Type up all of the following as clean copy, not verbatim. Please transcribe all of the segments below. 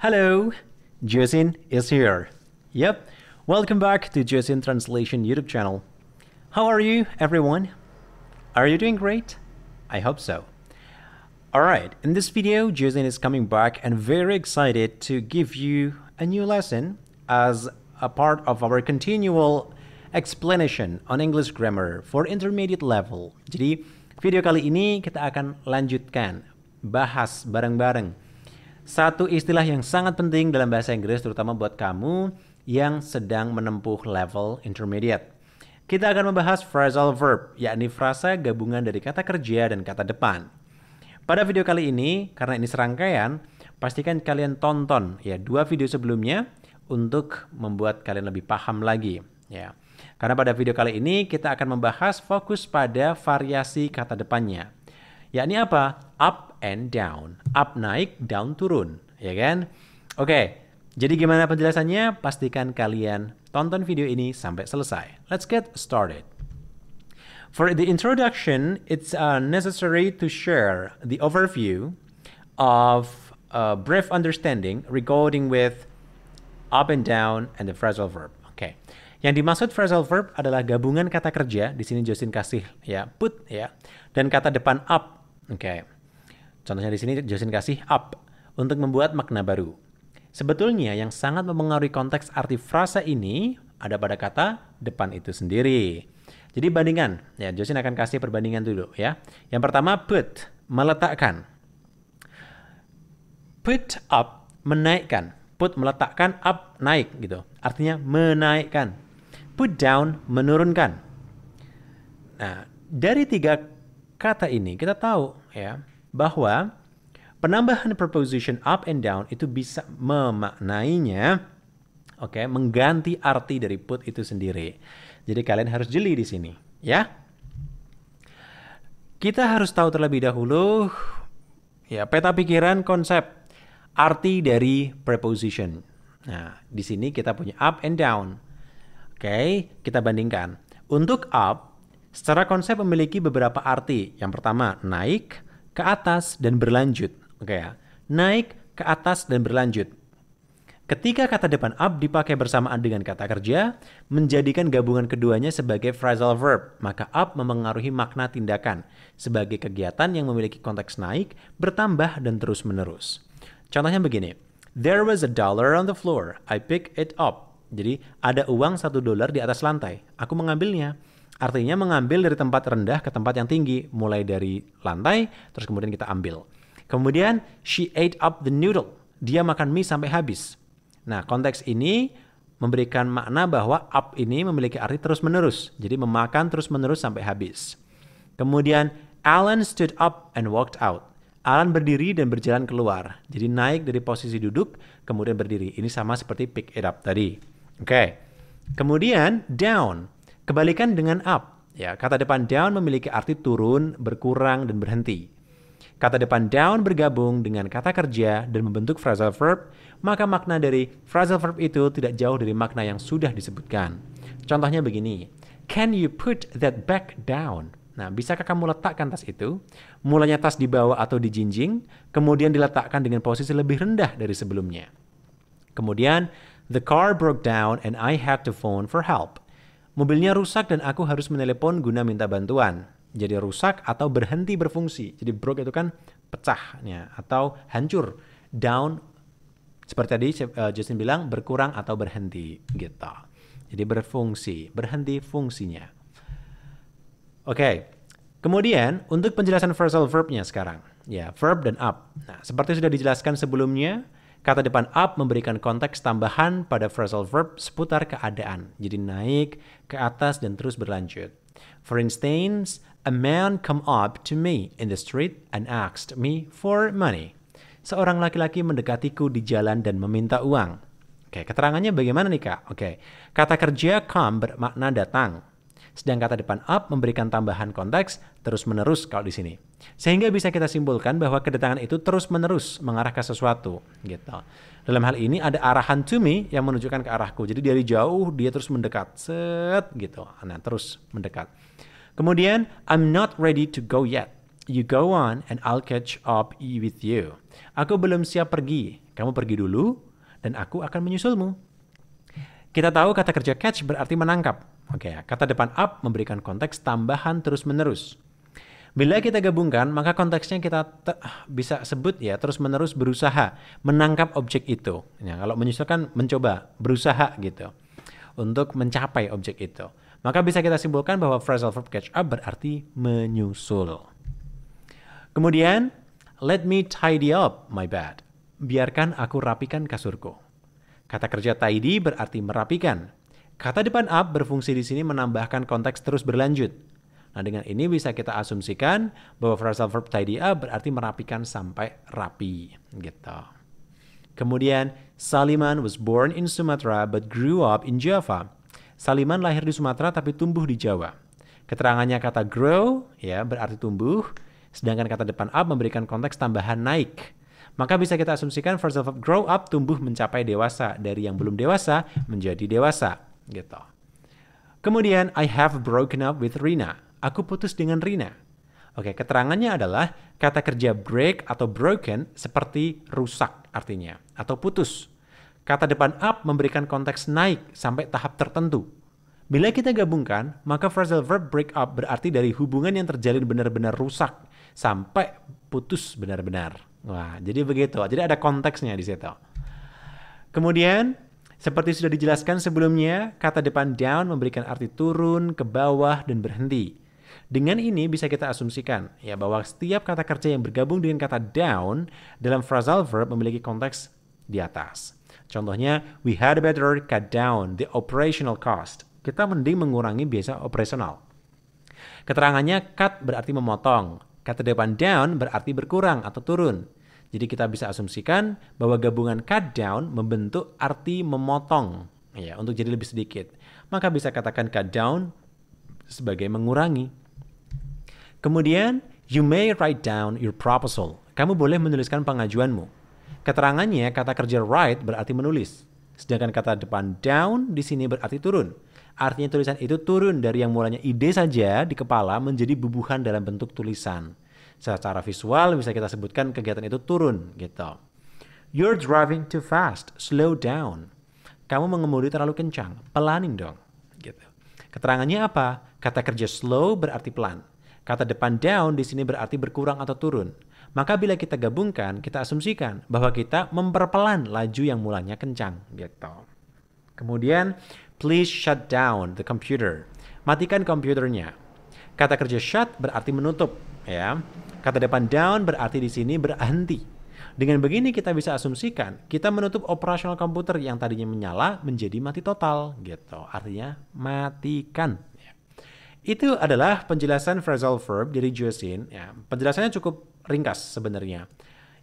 Hello, Josin is here. Yep, welcome back to Josin Translation YouTube channel. How are you, everyone? Are you doing great? I hope so. Alright, in this video, Josin is coming back and very excited to give you a new lesson as a part of our continual explanation on English grammar for intermediate level. Jadi, video kali ini kita akan lanjutkan, bahas bareng-bareng satu istilah yang sangat penting dalam bahasa Inggris, terutama buat kamu yang sedang menempuh level intermediate. Kita akan membahas phrasal verb, yakni frasa gabungan dari kata kerja dan kata depan. Pada video kali ini, karena ini serangkaian, pastikan kalian tonton ya 2 video sebelumnya untuk membuat kalian lebih paham lagi. Ya. Karena pada video kali ini kita akan membahas fokus pada variasi kata depannya. Yakni apa? Up and down. Up naik, down turun. Ya kan? Oke, jadi gimana penjelasannya? Pastikan kalian tonton video ini sampai selesai. Let's get started. For the introduction, it's necessary to share the overview of a brief understanding regarding with up and down and the phrasal verb. Oke. Yang dimaksud phrasal verb adalah gabungan kata kerja. Di sini Josin kasih ya put ya dan kata depan up. Oke. Contohnya di sini Josin kasih up untuk membuat makna baru. Sebetulnya yang sangat mempengaruhi konteks arti frasa ini ada pada kata depan itu sendiri. Jadi bandingan, ya Josin akan kasih perbandingan dulu ya. Yang pertama put, meletakkan. Put up, menaikkan. Put meletakkan, up naik gitu. Artinya menaikkan. Put down, menurunkan. Nah, dari 3 kata ini kita tahu ya bahwa penambahan preposition up and down itu bisa memaknainya mengganti arti dari put itu sendiri. Jadi kalian harus jeli di sini, ya. Kita harus tahu terlebih dahulu ya peta pikiran konsep arti dari preposition. Nah, di sini kita punya up and down. Oke, kita bandingkan. Untuk up, secara konsep memiliki beberapa arti. Yang pertama, naik, ke atas, dan berlanjut. Oke ya, naik, ke atas, dan berlanjut. Ketika kata depan up dipakai bersamaan dengan kata kerja, menjadikan gabungan keduanya sebagai phrasal verb, maka up memengaruhi makna tindakan sebagai kegiatan yang memiliki konteks naik, bertambah, dan terus-menerus. Contohnya begini, there was $1 on the floor, I picked it up. Jadi, ada uang $1 di atas lantai, aku mengambilnya. Artinya mengambil dari tempat rendah ke tempat yang tinggi, mulai dari lantai, terus kemudian kita ambil. Kemudian, she ate up the noodle, dia makan mie sampai habis. Nah, konteks ini memberikan makna bahwa up ini memiliki arti terus-menerus. Jadi memakan terus-menerus sampai habis. Kemudian, Alan stood up and walked out. Alan berdiri dan berjalan keluar. Jadi naik dari posisi duduk, kemudian berdiri. Ini sama seperti pick it up tadi. Oke. Kemudian, down. Kebalikan dengan up. Ya, kata depan down memiliki arti turun, berkurang, dan berhenti. Kata depan down bergabung dengan kata kerja dan membentuk phrasal verb, maka makna dari phrasal verb itu tidak jauh dari makna yang sudah disebutkan. Contohnya begini, can you put that bag down? Nah, bisakah kamu letakkan tas itu? Mulanya tas di bawah atau dijinjing, kemudian diletakkan dengan posisi lebih rendah dari sebelumnya. Kemudian, the car broke down and I had to phone for help. Mobilnya rusak dan aku harus menelepon guna minta bantuan. Jadi rusak atau berhenti berfungsi. Jadi broke itu kan pecah ya, atau hancur. Down seperti tadi Justin bilang berkurang atau berhenti gitu. Jadi berfungsi, berhenti fungsinya. Oke. Kemudian untuk penjelasan phrasal verbnya sekarang. Ya, verb dan up. Nah, seperti sudah dijelaskan sebelumnya, kata depan up memberikan konteks tambahan pada phrasal verb seputar keadaan. Jadi naik, ke atas, dan terus berlanjut. For instance, a man come up to me in the street and asked me for money. Seorang laki-laki mendekatiku di jalan dan meminta uang. Oke, keterangannya bagaimana nih Kak? Oke, kata kerja come bermakna datang. Sedang kata depan up memberikan tambahan konteks terus-menerus kalau di sini. Sehingga bisa kita simpulkan bahwa kedatangan itu terus-menerus mengarah ke sesuatu, gitu. Dalam hal ini ada arahan to me yang menunjukkan ke arahku. Jadi dari jauh dia terus mendekat, set gitu. Nah, terus mendekat. Kemudian I'm not ready to go yet. You go on and I'll catch up with you. Aku belum siap pergi. Kamu pergi dulu dan aku akan menyusulmu. Kita tahu kata kerja catch berarti menangkap. Oke, kata depan up memberikan konteks tambahan terus-menerus. Bila kita gabungkan, maka konteksnya kita bisa sebut ya terus-menerus berusaha menangkap objek itu. Ya, kalau menyusulkan mencoba, berusaha gitu untuk mencapai objek itu. Maka bisa kita simpulkan bahwa phrasal verb catch up berarti menyusul. Kemudian, let me tidy up my bed. Biarkan aku rapikan kasurku. Kata kerja tidy berarti merapikan. Kata depan up berfungsi di sini menambahkan konteks terus berlanjut. Nah, dengan ini bisa kita asumsikan bahwa phrasal verb tidy up berarti merapikan sampai rapi, gitu. Kemudian, Saliman was born in Sumatra but grew up in Java. Saliman lahir di Sumatera tapi tumbuh di Jawa. Keterangannya kata grow, ya, berarti tumbuh, sedangkan kata depan up memberikan konteks tambahan naik. Maka bisa kita asumsikan phrasal verb grow up tumbuh mencapai dewasa, dari yang belum dewasa menjadi dewasa, gitu. Kemudian, I have broken up with Rina. Aku putus dengan Rina. Oke, keterangannya adalah kata kerja break atau broken seperti rusak artinya, atau putus. Kata depan up memberikan konteks naik sampai tahap tertentu. Bila kita gabungkan, maka phrasal verb break up berarti dari hubungan yang terjalin benar-benar rusak sampai putus benar-benar. Wah, jadi begitu. Jadi ada konteksnya di situ. Kemudian, seperti sudah dijelaskan sebelumnya, kata depan down memberikan arti turun, ke bawah, dan berhenti. Dengan ini bisa kita asumsikan ya bahwa setiap kata kerja yang bergabung dengan kata down dalam phrasal verb memiliki konteks di atas. Contohnya, we had better cut down the operational cost. Kita mending mengurangi biaya operasional. Keterangannya cut berarti memotong. Kata depan down berarti berkurang atau turun. Jadi kita bisa asumsikan bahwa gabungan cut down membentuk arti memotong ya untuk jadi lebih sedikit. Maka bisa katakan cut down sebagai mengurangi. Kemudian, you may write down your proposal. Kamu boleh menuliskan pengajuanmu. Keterangannya, kata kerja write berarti menulis. Sedangkan kata depan down di sini berarti turun. Artinya tulisan itu turun dari yang mulanya ide saja di kepala menjadi bubuhan dalam bentuk tulisan. Secara visual bisa kita sebutkan kegiatan itu turun gitu. You're driving too fast. Slow down. Kamu mengemudi terlalu kencang. Pelanin dong. Gitu. Keterangannya apa? Kata kerja slow berarti pelan. Kata depan down di sini berarti berkurang atau turun. Maka bila kita gabungkan, kita asumsikan bahwa kita memperpelan laju yang mulanya kencang, gitu. Kemudian, please shut down the computer. Matikan komputernya. Kata kerja shut berarti menutup, ya. Kata depan down berarti di sini berhenti. Dengan begini kita bisa asumsikan kita menutup operasional komputer yang tadinya menyala menjadi mati total, gitu. Artinya matikan. Itu adalah penjelasan phrasal verb dari Josin. Ya, penjelasannya cukup ringkas sebenarnya.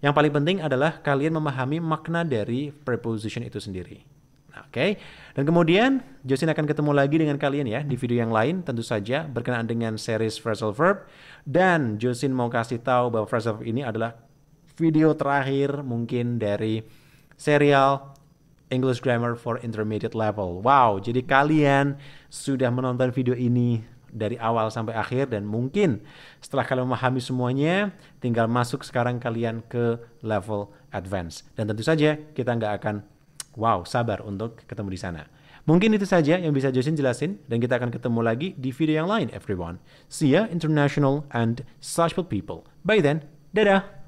Yang paling penting adalah kalian memahami makna dari preposition itu sendiri. Oke. Dan kemudian Josin akan ketemu lagi dengan kalian ya di video yang lain, tentu saja berkenaan dengan series phrasal verb. Dan Josin mau kasih tahu bahwa phrasal verb ini adalah video terakhir mungkin dari serial English Grammar for Intermediate Level. Wow, jadi kalian sudah menonton video ini dari awal sampai akhir dan mungkin setelah kalian memahami semuanya tinggal masuk sekarang kalian ke level advance dan tentu saja kita nggak akan sabar untuk ketemu di sana. Mungkin itu saja yang bisa Josin jelasin dan kita akan ketemu lagi di video yang lain everyone. See ya international and sociable people. Bye then. Dadah.